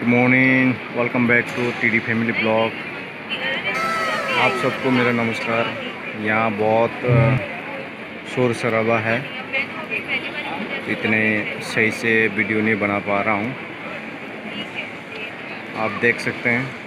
Morning, welcome back to TD family blog. आप सबको मेरा नमस्कार। यहाँ बहुत शोर शराबा है, इतने सही से वीडियो नहीं बना पा रहा हूँ। आप देख सकते हैं।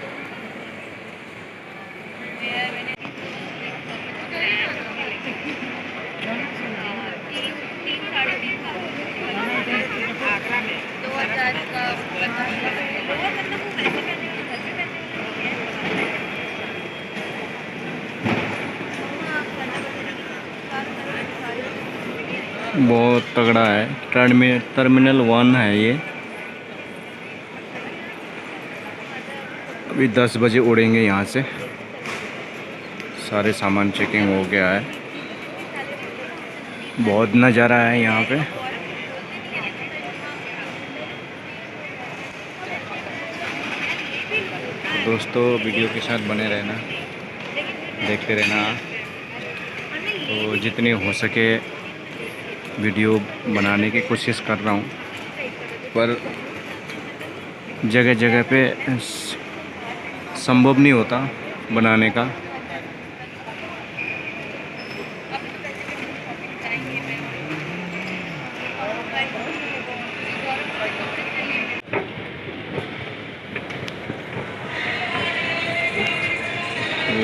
बहुत तगड़ा है। टर्मिनल 1 है ये। अभी 10 बजे उड़ेंगे यहाँ से। सारे सामान चेकिंग हो गया है। बहुत नज़ारा है यहाँ पे। दोस्तों वीडियो के साथ बने रहना, देखते रहना। तो जितनी हो सके वीडियो बनाने की कोशिश कर रहा हूँ, पर जगह जगह पे संभव नहीं होता बनाने का।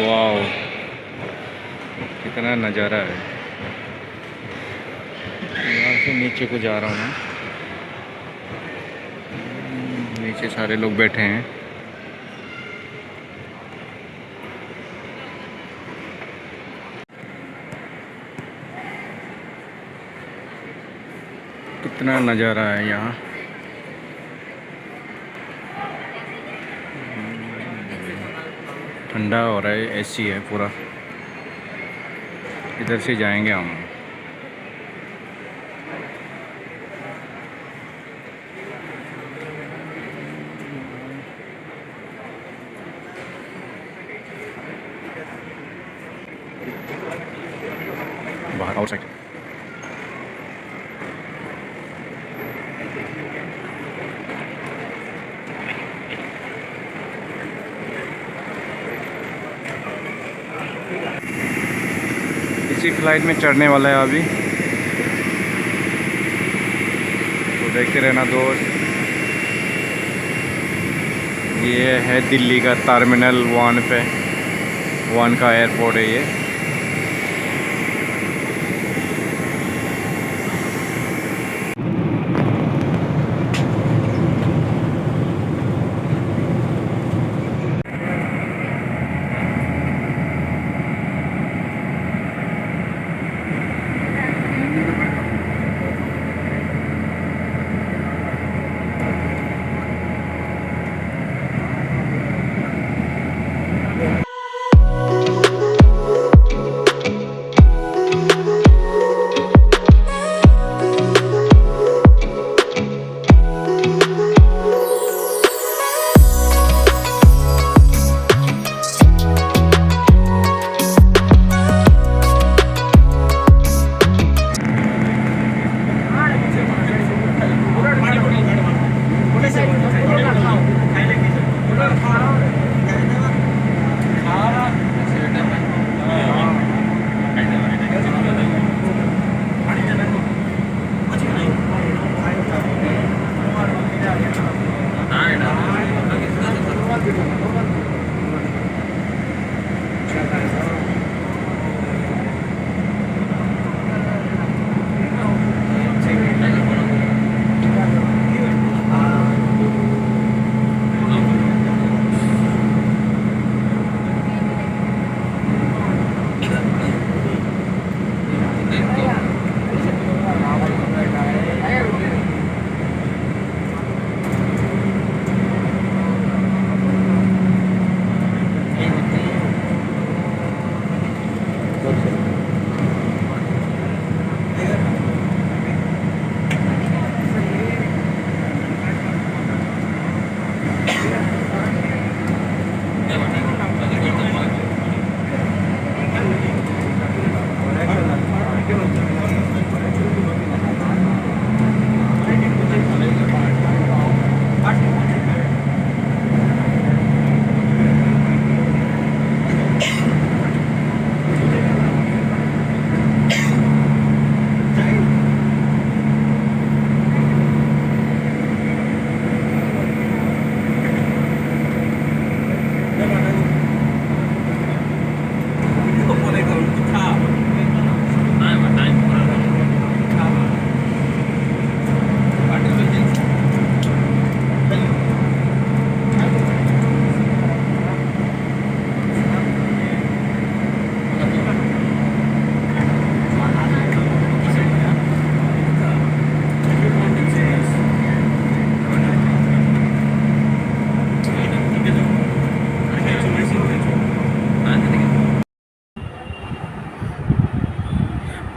वाह, कितना नज़ारा है। यहाँ से नीचे को जा रहा हूँ मैं। नीचे सारे लोग बैठे हैं। कितना नज़ारा है यहाँ। ठंडा हो रहा है, एसी है पूरा। इधर से जाएंगे हम। बाहर आउटसाइड। इसी फ्लाइट में चढ़ने वाला है अभी, तो देखते रहना दोस्त। ये है दिल्ली का टर्मिनल 1 का एयरपोर्ट है ये।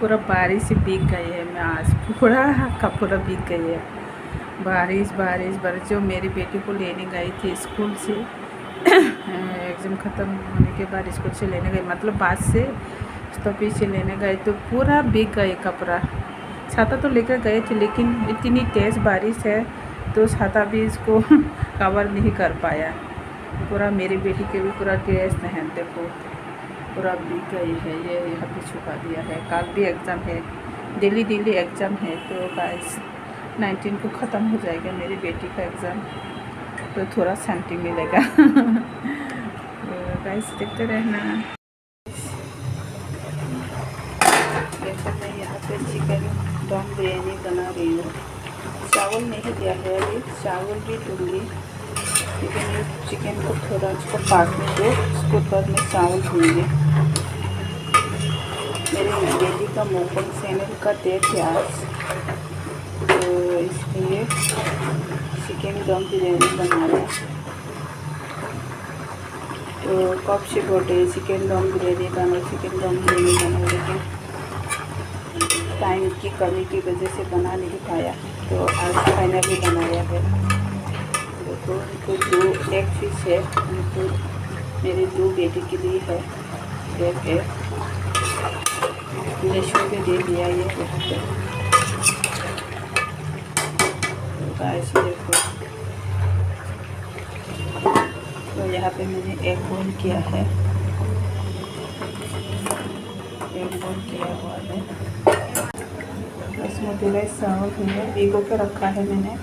पूरा बारिश से भीग गई है। मैं आज पूरा का पूरा भीग गई है। बारिश बारिश बारिश। जो मेरी बेटी को लेने गई थी स्कूल से एग्ज़ाम ख़त्म होने के बाद स्कूल से लेने गई, मतलब बाद से तो पीछे लेने गए तो पूरा भीग गए कपड़ा। छाता तो लेकर गए थे लेकिन इतनी तेज़ बारिश है तो छाता भी इसको कवर नहीं कर पाया। पूरा मेरी बेटी के भी पूरा ड्रेस पहन देखो पूरा भीग गई है। ये यहाँ पे छुपा दिया है। कल भी एग्ज़ाम है, डेली एग्ज़ाम है। तो गाइस 19 को ख़त्म हो जाएगा मेरी बेटी का एग्ज़ाम, तो थोड़ा शांति मिलेगा। तो गाइस देखते रहना। देखो मैं यहाँ पे चिकन दम बिरयानी बना रही हूँ। चावल नहीं दिया है अभी, चावल भी दूँगी लेकिन चिकन को थोड़ा उसको काटने दो, उसके बाद मैं चावल दूँगी। मेरी बेटी का मोबाइल चैनल का डेट है आज, तो इसलिए चिकन दम बिरयानी बना रहे हैं। तो कब से बोलते चिकन दम बिरयानी बनाओ लेकिन टाइम की कमी की वजह से बना नहीं पाया, तो आज फाइनली बनाया है। देखो इनको दो एक फिश है, इनको मेरी दो बेटी के लिए है, एक है लहसुन भी दे दिया ये यहाँ पे। तो ऐसे देखो, तो यहाँ पे मैंने एक बोल किया है, एक बोल किया हुआ है। इसमें पूरा चावल है भिगो के रखा है मैंने,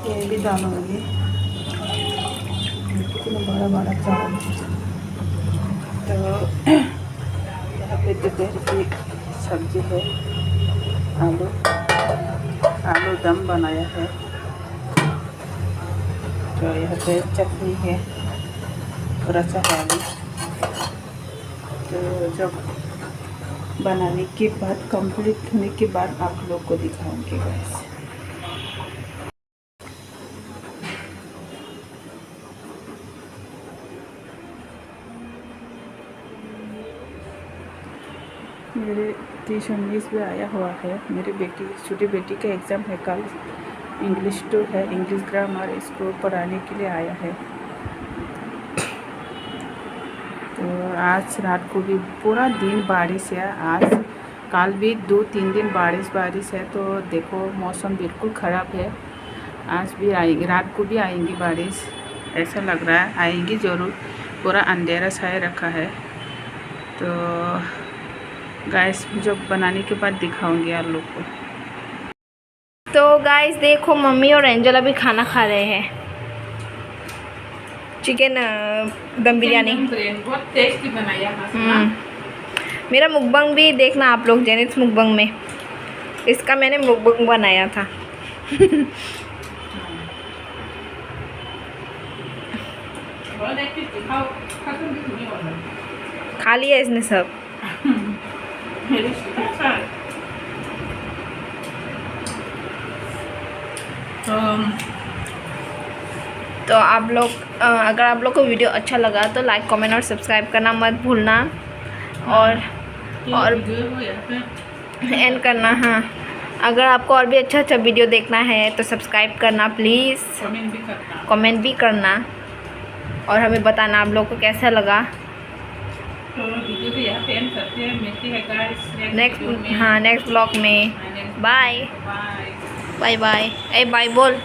ये भी डालूंगी। कितना बड़ा बड़ा चावल है। तो यहाँ पे दोपहर की सब्जी है, आलू दम बनाया है। तो यहाँ पे चटनी है और अचार है। तो जब बनाने के बाद कंप्लीट होने के बाद आप लोग को दिखाऊंगी गाइस। मेरे ट्यूशन मिस भी आया हुआ है। मेरी बेटी छोटी बेटी का एग्ज़ाम है कल, इंग्लिश 2 है, इंग्लिश ग्रामर इसको पढ़ाने के लिए आया है। तो आज रात को भी पूरा दिन बारिश है। आज कल भी 2-3 दिन बारिश है। तो देखो मौसम बिल्कुल ख़राब है। आज भी आएगी, रात को भी आएंगी बारिश, ऐसा लग रहा है आएंगी ज़रूर। पूरा अंधेरा छाए रखा है। तो गाइस जब बनाने के बाद दिखाऊंगी आप लोग को। तो गाइस देखो मम्मी और एंजल अभी खाना खा रहे हैं, चिकन दम बिरयानी। बहुत टेस्टी बनाया है। मेरा मुकबंग भी देखना आप लोग, जेनिथ मुकबंग में इसका मैंने मुकबंग बनाया था। खा लिया इसने सब। तो आप लोग अगर आप लोग को वीडियो अच्छा लगा तो लाइक कमेंट और सब्सक्राइब करना मत भूलना, और एंड करना। हाँ, अगर आपको और भी अच्छा वीडियो देखना है तो सब्सक्राइब करना प्लीज़, कमेंट भी करना और हमें बताना आप लोग को कैसा लगा। तो वीडियो को यहाँ पे एंड करते हैं, मिलते हैं गाइस नेक्स्ट ब्लॉग में। Bye bye bye. ए बाय बोल।